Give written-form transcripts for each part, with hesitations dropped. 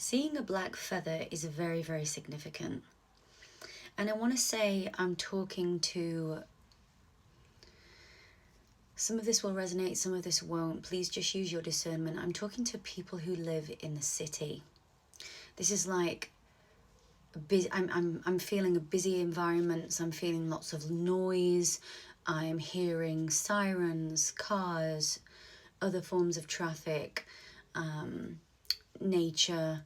Seeing a black feather is very, very significant. And I want to say I'm talking to, some of this will resonate, some of this won't. Please just use your discernment. I'm talking to people who live in the city. This is like, I'm feeling a busy environment. I'm feeling lots of noise. I'm hearing sirens, cars, other forms of traffic, nature,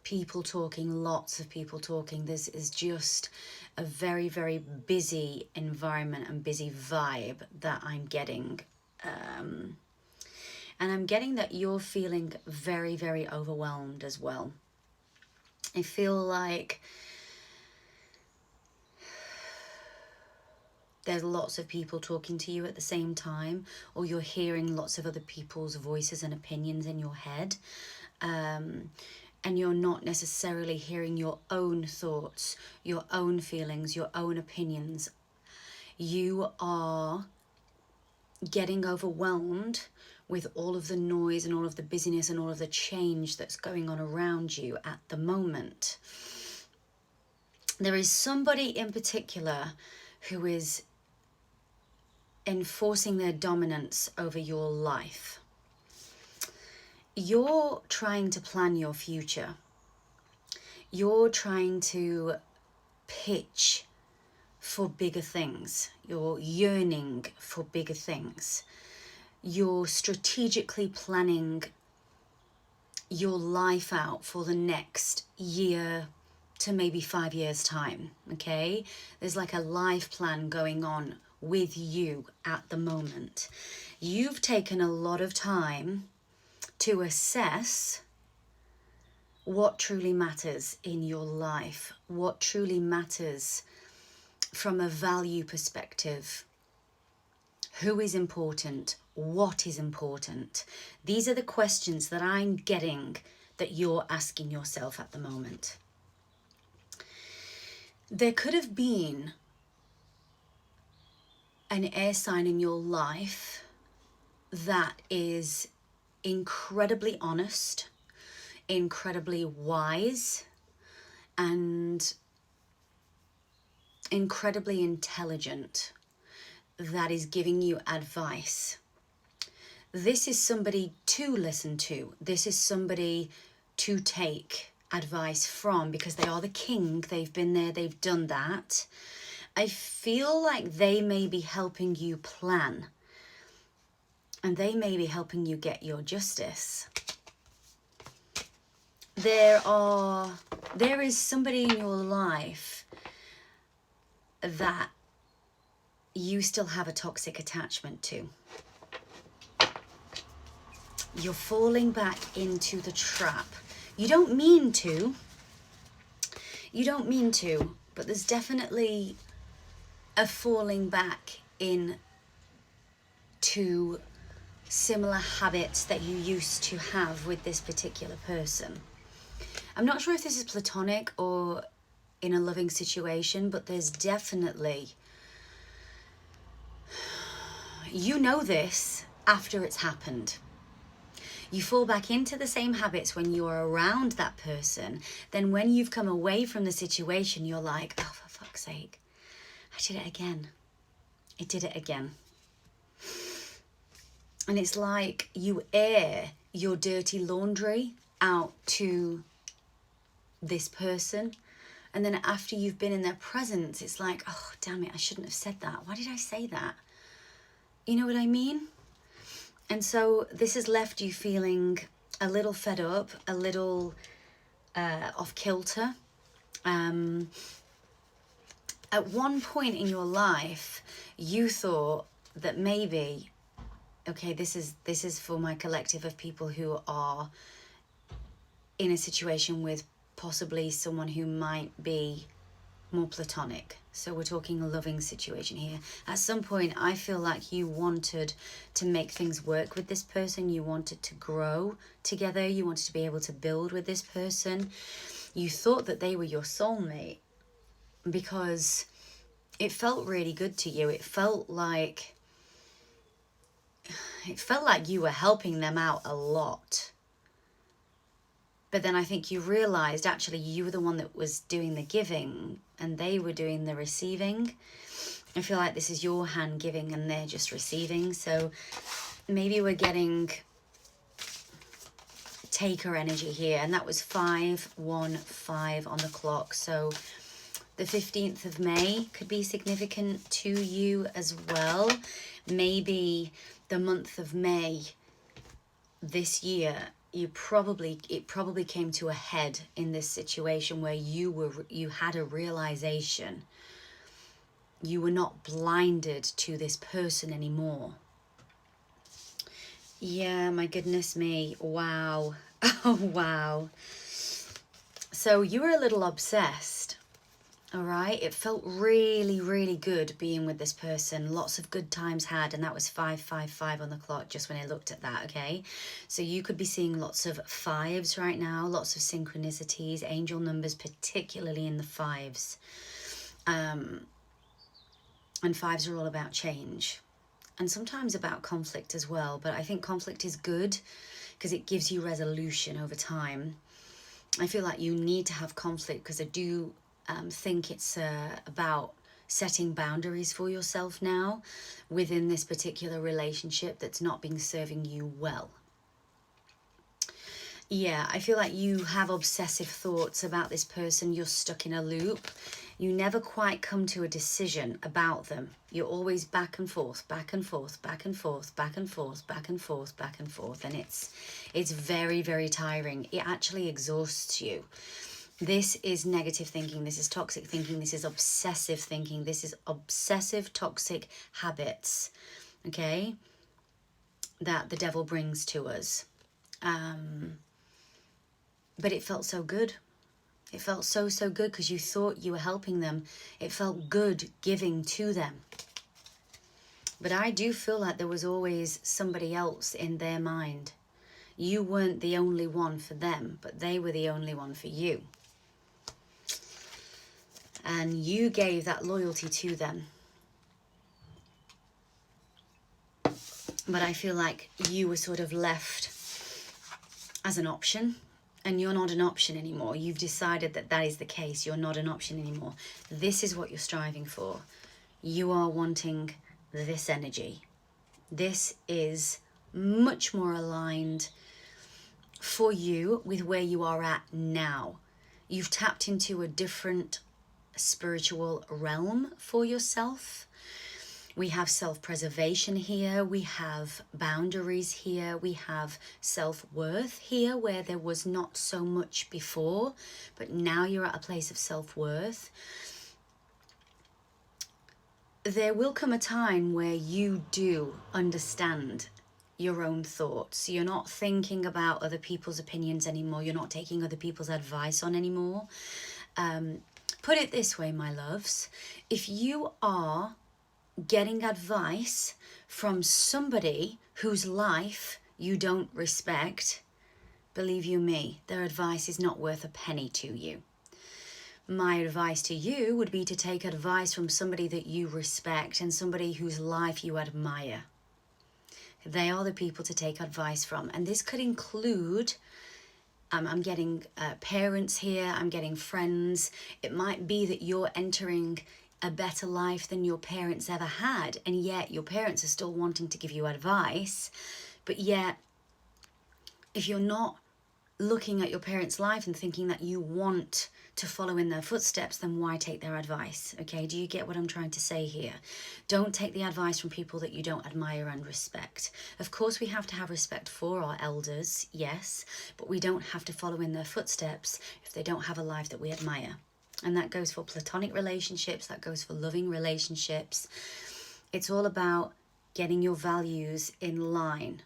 people talking, lots of people talking. This is just a very, very busy environment and busy vibe that I'm getting. And I'm getting that you're feeling very, very overwhelmed as well. I feel like there's lots of people talking to you at the same time, or you're hearing lots of other people's voices and opinions in your head. And you're not necessarily hearing your own thoughts, your own feelings, your own opinions. You are getting overwhelmed with all of the noise and all of the busyness and all of the change that's going on around you at the moment. There is somebody in particular who is enforcing their dominance over your life. You're trying to plan your future. You're trying to pitch for bigger things. You're yearning for bigger things. You're strategically planning your life out for the next year to maybe 5 years' time, okay? There's like a life plan going on with you at the moment. You've taken a lot of time to assess what truly matters in your life, what truly matters from a value perspective, who is important, what is important. These are the questions that I'm getting that you're asking yourself at the moment. There could have been an air sign in your life that is incredibly honest, incredibly wise, and incredibly intelligent, that is giving you advice. This is somebody to listen to. This is somebody to take advice from, because they are the king. They've been there, they've done that. I feel like they may be helping you plan, and they may be helping you get your justice. There is somebody in your life that you still have a toxic attachment to. You're falling back into the trap. You don't mean to, but there's definitely a falling back in to similar habits that you used to have with this particular person. I'm not sure if this is platonic or in a loving situation, but there's definitely, you know this after it's happened. You fall back into the same habits when you're around that person. Then when you've come away from the situation, you're like, oh, for fuck's sake, I did it again. It did it again. And it's like you air your dirty laundry out to this person. And then after you've been in their presence, it's like, oh, damn it, I shouldn't have said that. Why did I say that? You know what I mean? And so this has left you feeling a little fed up, a little off kilter. At one point in your life, you thought that maybe, okay, this is for my collective of people who are in a situation with possibly someone who might be more platonic. So we're talking a loving situation here. At some point, I feel like you wanted to make things work with this person. You wanted to grow together. You wanted to be able to build with this person. You thought that they were your soulmate because it felt really good to you. It felt like you were helping them out a lot. But then I think you realized actually you were the one that was doing the giving and they were doing the receiving. I feel like this is your hand giving and they're just receiving. So maybe we're getting taker energy here, and that was 515 on the clock. So the 15th of May could be significant to you as well. Maybe the month of May this year, it probably came to a head in this situation where you had a realization. You were not blinded to this person anymore. Yeah, my goodness me. Wow. Oh, wow. So you were a little obsessed. All right. It felt really, really good being with this person. Lots of good times had, and that was 555 on the clock just when I looked at that. Okay. So you could be seeing lots of fives right now, lots of synchronicities, angel numbers, particularly in the fives. And fives are all about change. And sometimes about conflict as well. But I think conflict is good because it gives you resolution over time. I feel like you need to have conflict because I do think it's about setting boundaries for yourself now within this particular relationship that's not been serving you well. Yeah, I feel like you have obsessive thoughts about this person. You're stuck in a loop. You never quite come to a decision about them. You're always back and forth, back and forth, back and forth, back and forth, back and forth, back and forth. And it's very, very tiring. It actually exhausts you. This is negative thinking. This is toxic thinking. This is obsessive thinking. This is obsessive, toxic habits, okay, that the devil brings to us. But it felt so good. It felt so, so good because you thought you were helping them. It felt good giving to them. But I do feel like there was always somebody else in their mind. You weren't the only one for them, but they were the only one for you. And you gave that loyalty to them. But I feel like you were sort of left as an option. And you're not an option anymore. You've decided that that is the case. You're not an option anymore. This is what you're striving for. You are wanting this energy. This is much more aligned for you with where you are at now. You've tapped into a different spiritual realm for yourself. We have self-preservation here, we have boundaries here, we have self-worth here where there was not so much before, but now you're at a place of self-worth. There will come a time where you do understand your own thoughts. You're not thinking about other people's opinions anymore. You're not taking other people's advice on anymore. Put it this way, my loves. If you are getting advice from somebody whose life you don't respect, believe you me, their advice is not worth a penny to you. My advice to you would be to take advice from somebody that you respect and somebody whose life you admire. They are the people to take advice from. And this could include, I'm getting parents here, I'm getting friends. It might be that you're entering a better life than your parents ever had, and yet your parents are still wanting to give you advice. But yet, if you're not looking at your parents' life and thinking that you want to follow in their footsteps, then why take their advice? Okay, do you get what I'm trying to say here? Don't take the advice from people that you don't admire and respect. Of course, we have to have respect for our elders, yes, but we don't have to follow in their footsteps if they don't have a life that we admire. And that goes for platonic relationships, that goes for loving relationships. It's all about getting your values in line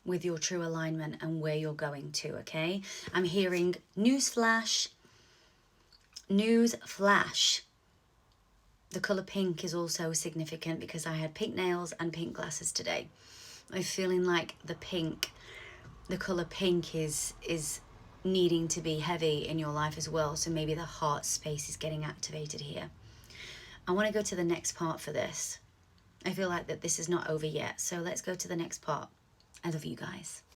with your true alignment and where you're going to, okay? I'm hearing newsflash. Newsflash. The colour pink is also significant because I had pink nails and pink glasses today. I'm feeling like the colour pink is needing to be heavy in your life as well. So maybe the heart space is getting activated here. I want to go to the next part for this. I feel like that this is not over yet. So let's go to the next part. I love you guys.